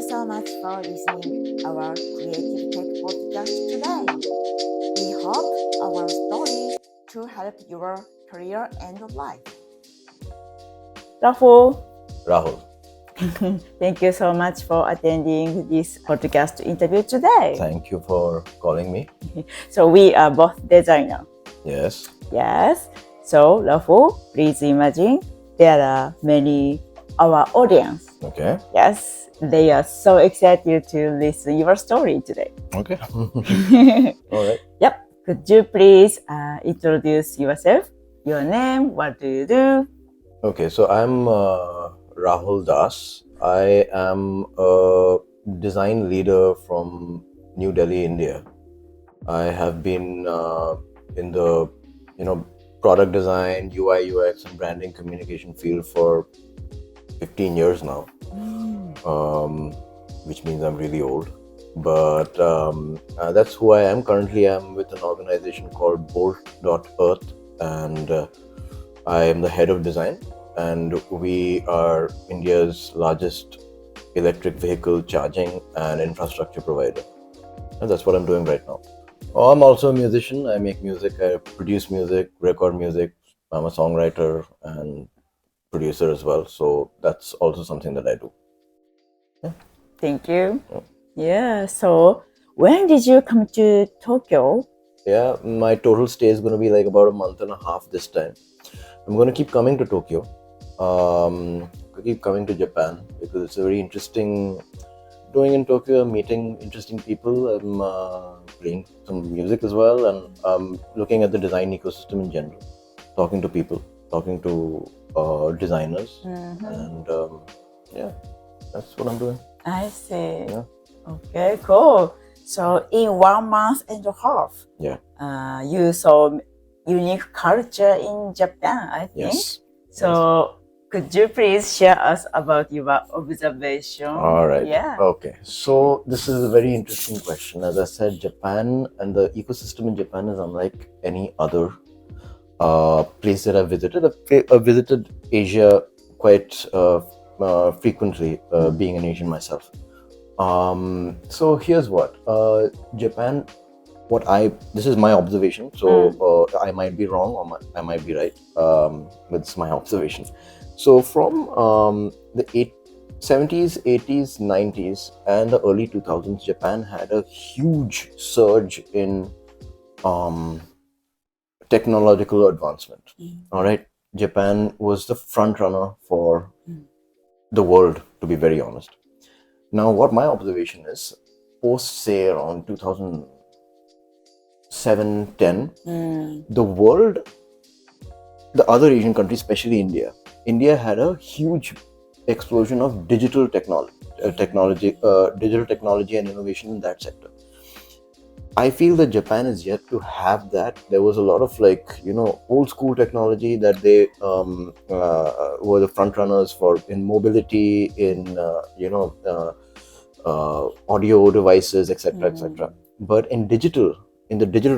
you so much for listening our Creative Tech podcast today. We hope our story to help your career and life. Rahul, thank you so much for attending this podcast interview today. Thank you for calling me. So we are both designers. Yes. Yes. So Rahul, please imagine there are many our audience. Okay. Yes, they are so excited to listen your story today. Okay. All right. Yep. Could you please introduce yourself? Your name, what do you do? Okay, so I'm Rahul Das. I am a design leader from New Delhi, India. I have been in the product design, UI, UX, and branding communication field for 15 years now, which means I'm really old. But that's who I am. Currently, I'm with an organization called Bolt.Earth, and I am the head of design, and we are India's largest electric vehicle charging and infrastructure provider. And that's what I'm doing right now. I'm also a musician. I make music, I produce music, record music. I'm a songwriter and producer as well. So that's also something that I do. Yeah. Thank you. Yeah. So when did you come to Tokyo? Yeah, my total stay is going to be like about a month and a half this time. I'm going to keep coming to Tokyo. Keep coming to Japan because it's a very interesting. Doing in Tokyo, I'm meeting interesting people. I'm playing some music as well, and I'm looking at the design ecosystem in general, talking to people, talking to designers, and yeah, that's what I'm doing. I see. Yeah. Okay, cool. So in 1 month and a half, you saw unique culture in Japan, I think. Yes. So could you please share us about your observation? All right. Yeah. Okay. So this is a very interesting question. As I said, Japan and the ecosystem in Japan is unlike any other place that I've visited. I've visited Asia quite frequently, being an Asian myself. So here's what Japan. This is my observation. So I might be wrong or I might be right. But it's my observation. So from the 70s, 80s, 90s, and the early 2000s, Japan had a huge surge in technological advancement. All right, Japan was the front runner for the world, to be very honest. Now, what my observation is, post say around 2007, 10, the world, the other Asian countries, especially India had a huge explosion of digital technology and innovation in that sector. I feel that Japan is yet to have that. There was a lot of old school technology that they were the front runners for in mobility, in audio devices, etc., etc. But in the digital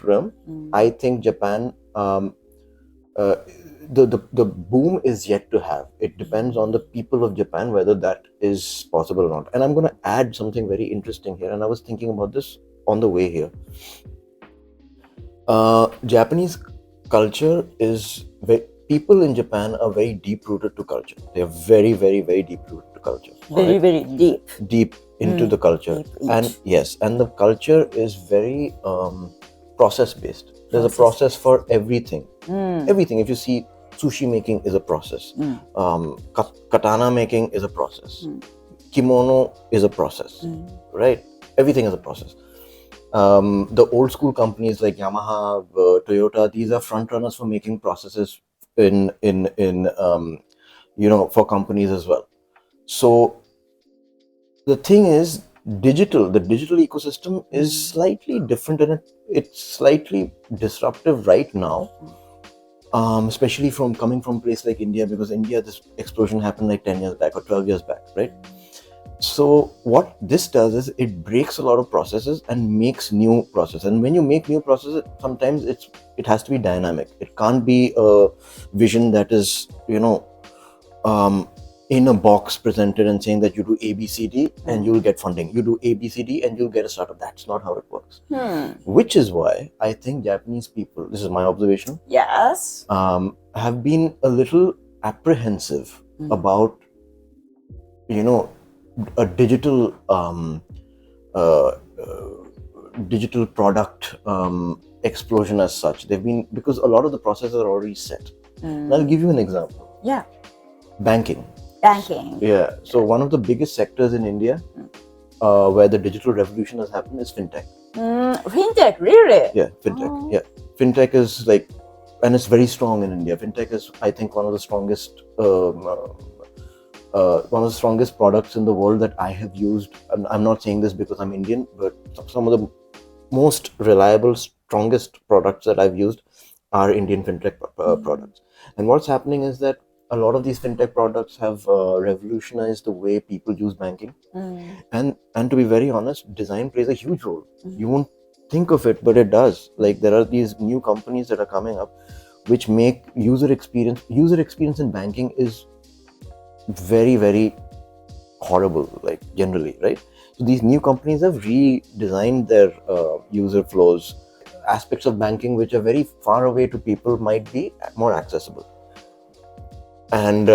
realm, I think Japan. The boom is yet to have. It depends on the people of Japan whether that is possible or not. And I'm going to add something very interesting here. And I was thinking about this on the way here. Japanese culture is people in Japan are very deep rooted to culture. They are very, very, very deep rooted to culture. Very, very deep into the culture. And yes, and the culture is very process based. There's a process for everything. Everything. If you see, sushi making is a process. Katana making is a process. Kimono is a process. Right? Everything is a process. The old school companies like Yamaha, Toyota, these are front runners for making processes in for companies as well. So the thing is, the digital ecosystem is slightly different, and it's slightly disruptive right now, especially coming from a place like India, because India, this explosion happened like 10 years back or 12 years back, right? So what this does is it breaks a lot of processes and makes new processes. And when you make new processes, sometimes it has to be dynamic. It can't be a vision that is in a box presented and saying that you do ABCD and you'll get funding. You do ABCD and you'll get a startup. That's not how it works. Which is why I think Japanese people, this is my observation, Yes. have been a little apprehensive about, a digital digital product explosion as such. They've been, because a lot of the processes are already set. And I'll give you an example. Yeah. Banking. Banking. Yeah. So one of the biggest sectors in India where the digital revolution has happened is fintech. Fintech, really? Yeah, fintech. Yeah, fintech is like, and it's very strong in India. Fintech is, I think, one of the strongest products in the world that I have used. And I'm not saying this because I'm Indian, but some of the most reliable, strongest products that I've used are Indian fintech products. And what's happening is that a lot of these fintech products have revolutionized the way people use banking. And to be very honest, design plays a huge role. You won't think of it, but it does. Like, there are these new companies that are coming up which make user experience in banking is very, very horrible, like, generally, right? So these new companies have redesigned their user flows. Aspects of banking which are very far away to people might be more accessible, and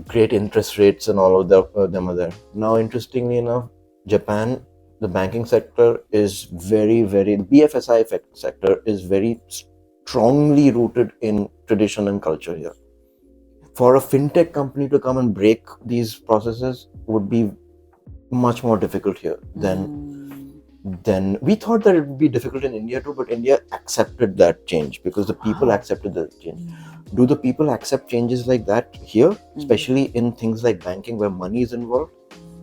great interest rates and all of them are there. Now, interestingly enough, Japan, the banking sector is very, very, the BFSI sector is very strongly rooted in tradition and culture here. For a fintech company to come and break these processes would be much more difficult here than we thought that it would be difficult in India too, but India accepted that change because the people accepted the change. Do the people accept changes like that here, especially in things like banking where money is involved?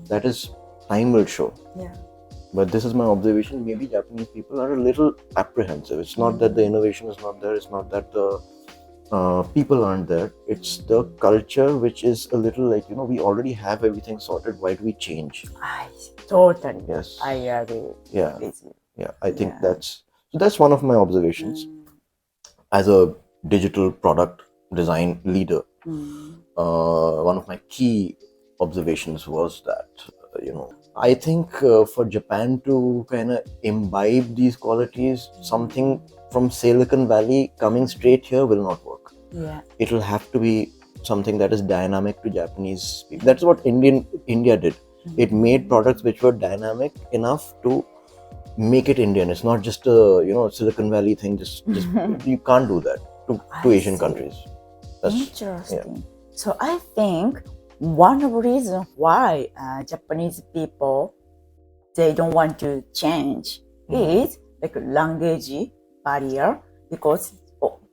That is, time will show. Yeah. But this is my observation. Maybe Japanese people are a little apprehensive. It's not that the innovation is not there. It's not that the people aren't there. It's the culture which is a little like, we already have everything sorted. Why do we change? Totally. Yes. I agree. Yeah. With you. Yeah. I think that's one of my observations as a digital product design leader. One of my key observations was that, I think for Japan to kind of imbibe these qualities, something from Silicon Valley coming straight here will not work. Yeah. It'll have to be something that is dynamic to Japanese people. That's what India did. It made products which were dynamic enough to make it Indian. It's not just a Silicon Valley thing. Just you can't do that to Asian countries. Interesting. Yeah. So I think one of the reasons why Japanese people, they don't want to change is like language barrier, because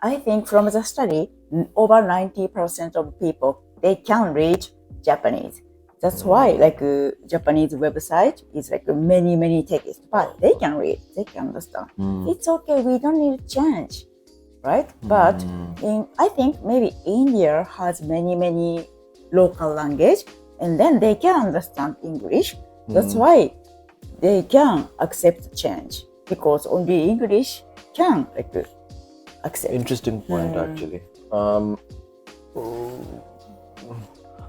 I think from the study, over 90% of people, they can read Japanese. That's why like Japanese website is like many texts, but they can read, they can understand. It's okay, we don't need to change, right? But I think maybe India has many local language, and then they can understand English. That's why they can accept change, because only English can like accept. Interesting point, actually.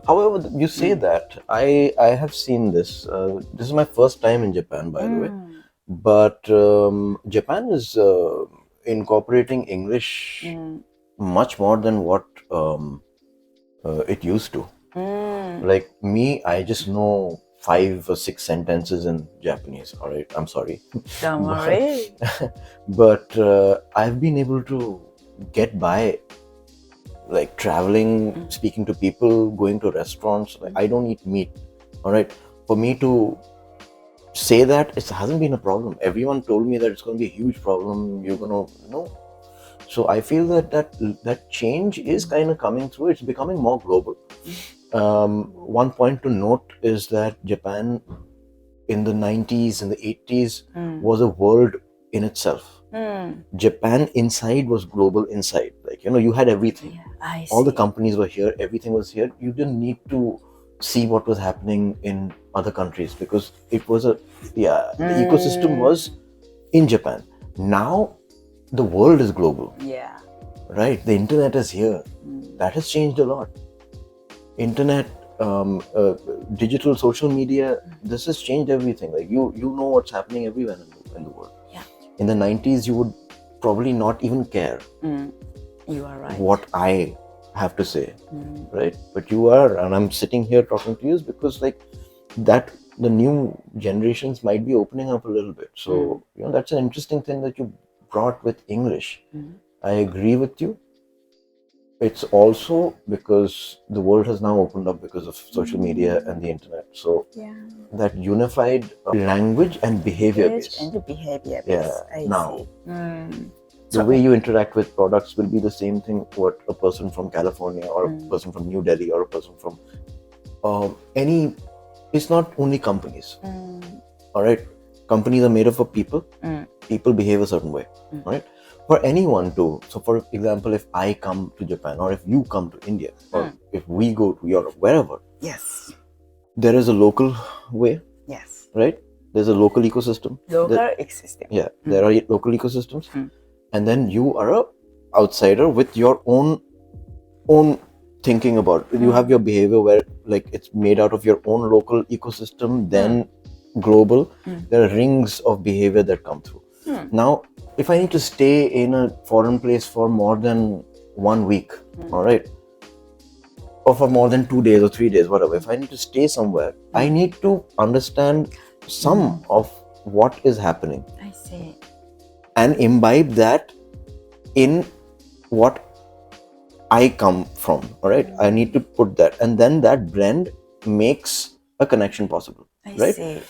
However, you say that I have seen this. This is my first time in Japan, by the way. But Japan is incorporating English much more than what it used to. Like me, I just know 5 or 6 sentences in Japanese. All right, I'm sorry. Don't worry. But I've been able to get by, like traveling, speaking to people, going to restaurants. Like, I don't eat meat. All right, for me to say that, it hasn't been a problem. Everyone told me that it's going to be a huge problem. You're going to no. So I feel that change is kind of coming through. It's becoming more global. One point to note is that Japan in the 90s and the 80s was a world in itself. Japan inside was global inside. Like, you had everything. Yeah, all the companies were here. Everything was here. You didn't need to see what was happening in other countries because it was the ecosystem was in Japan. Now the world is global. Yeah. Right? The internet is here. That has changed a lot. Internet digital social media, this has changed everything. Like you know what's happening everywhere in the world. Yeah. In the 90s, you would probably not even care You are right. what I have to say, right? But you are, and I'm sitting here talking to you is because like that the new generations might be opening up a little bit. So that's an interesting thing that you brought with English. I agree with you. It's also because the world has now opened up because of social media and the internet. So that unified language and behavior base. And the behavior base. Yeah. I Now, see. the way you interact with products will be the same thing what a person from California or a person from New Delhi or a person from any. It's not only companies. All right. Companies are made up of people. People behave a certain way. Right. For anyone to, so for example, if I come to Japan or if you come to India or if we go to Europe, wherever, Yes. there is a local way, Yes. right? There's a local ecosystem. Local ecosystem. Yeah, there are local ecosystems, and then you are a outsider with your own thinking about it. You have your behavior where like it's made out of your own local ecosystem, then global. There are rings of behavior that come through. Now, if I need to stay in a foreign place for more than 1 week, all right, or for more than 2 days or 3 days, whatever, if I need to stay somewhere, I need to understand some of what is happening. I see. And imbibe that in what I come from, all right? I need to put that. And then that blend makes a connection possible, right? See.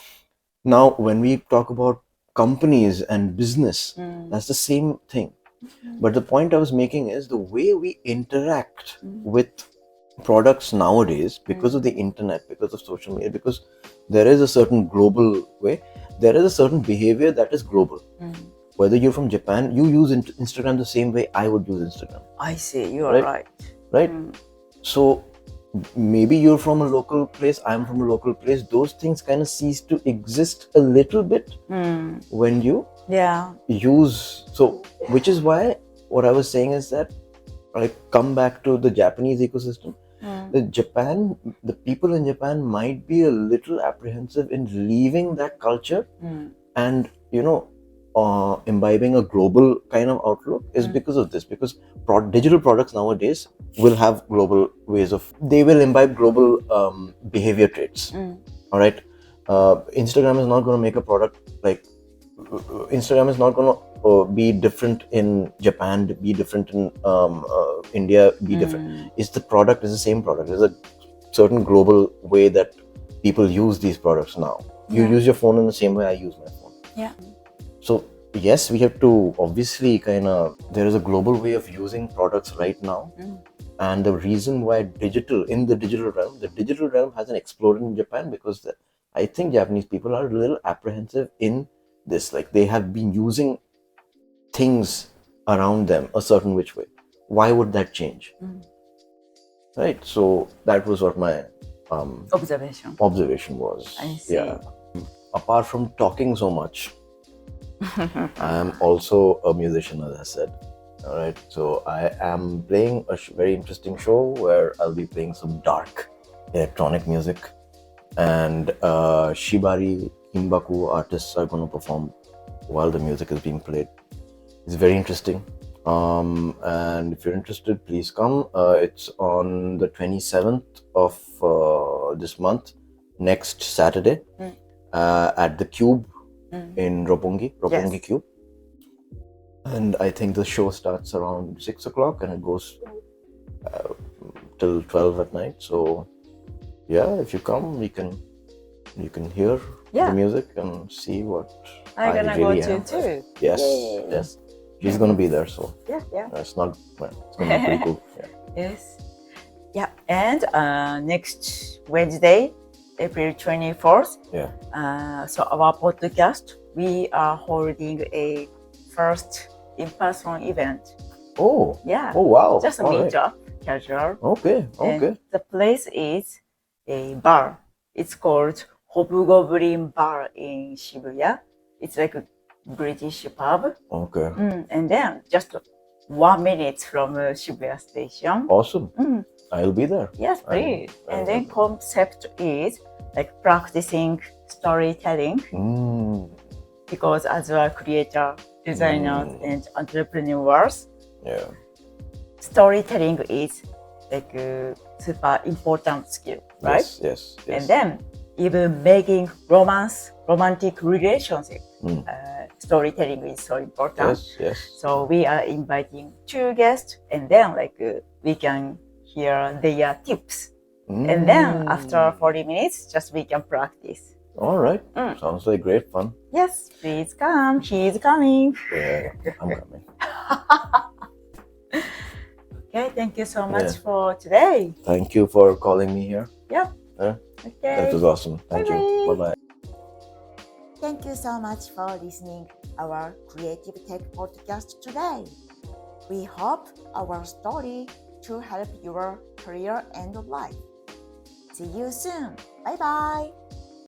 Now, when we talk about companies and business, that's the same thing. But the point I was making is the way we interact with products nowadays, because of the internet, because of social media, because there is a certain global way, there is a certain behavior that is global. Whether you're from Japan, you use Instagram the same way I would use Instagram. I see. You are right. Right? So maybe you're from a local place, I'm from a local place. Those things kind of cease to exist a little bit when you use. So, which is why what I was saying is that I come back to the Japanese ecosystem. The people in Japan might be a little apprehensive in leaving that culture and imbibing a global kind of outlook is because of this. Because digital products nowadays will have global ways of. They will imbibe global behavior traits. All right. Instagram is not going to make a product like. Instagram is not going to be different in Japan, be different in India, be different. Is the product is the same product? There's a certain global way that people use these products now. You use your phone in the same way I use my phone. Yeah. So yes, we have to obviously there is a global way of using products right now. And the reason why the digital realm hasn't exploded in Japan because I think Japanese people are a little apprehensive in this. Like they have been using things around them a certain which way. Why would that change? Right? So that was what my observation was. I see. Yeah. Apart from talking so much, I'm also a musician, as I said. All right. So I am playing a very interesting show where I'll be playing some dark electronic music, and Shibari Kimbaku artists are going to perform while the music is being played. It's very interesting. And if you're interested, please come. It's on the 27th of this month, next Saturday, at the Cube in Roppongi Cube. And I think the show starts around 6 o'clock and it goes till 12 at night. So yeah, if you come, you can hear the music and see what I'm gonna really go am. too. Yes. She's gonna be there, so it's gonna be pretty cool. Yes. Yeah, and next Wednesday, April 24th. So our podcast, we are holding a first in-person event. Oh. Yeah. Oh wow. Just a meet-up, casual. Okay. And the place is a bar. It's called Hobgoblin Bar in Shibuya. It's like a British pub. Okay. And then just 1 minute from Shibuya Station. Awesome. Mm. I'll be there. Yes, please. I'm And then concept is like practicing storytelling because as a creator, designers, and entrepreneurs, Yeah. storytelling is like a super important skill, right? Yes. And then even making romantic relationship, storytelling is so important. Yes. So we are inviting 2 guests, and then we can hear their tips. And then after 40 minutes, just we can practice. All right. Sounds like great fun. Yes, please come. He's coming. Yeah, I'm coming. Okay, thank you so much for today. Thank you for calling me here. Yep. Okay. That was awesome. Thank you. Bye-bye. Thank you so much for listening our Creative Tech podcast today. We hope our story to help your career and life. See you soon. Bye bye.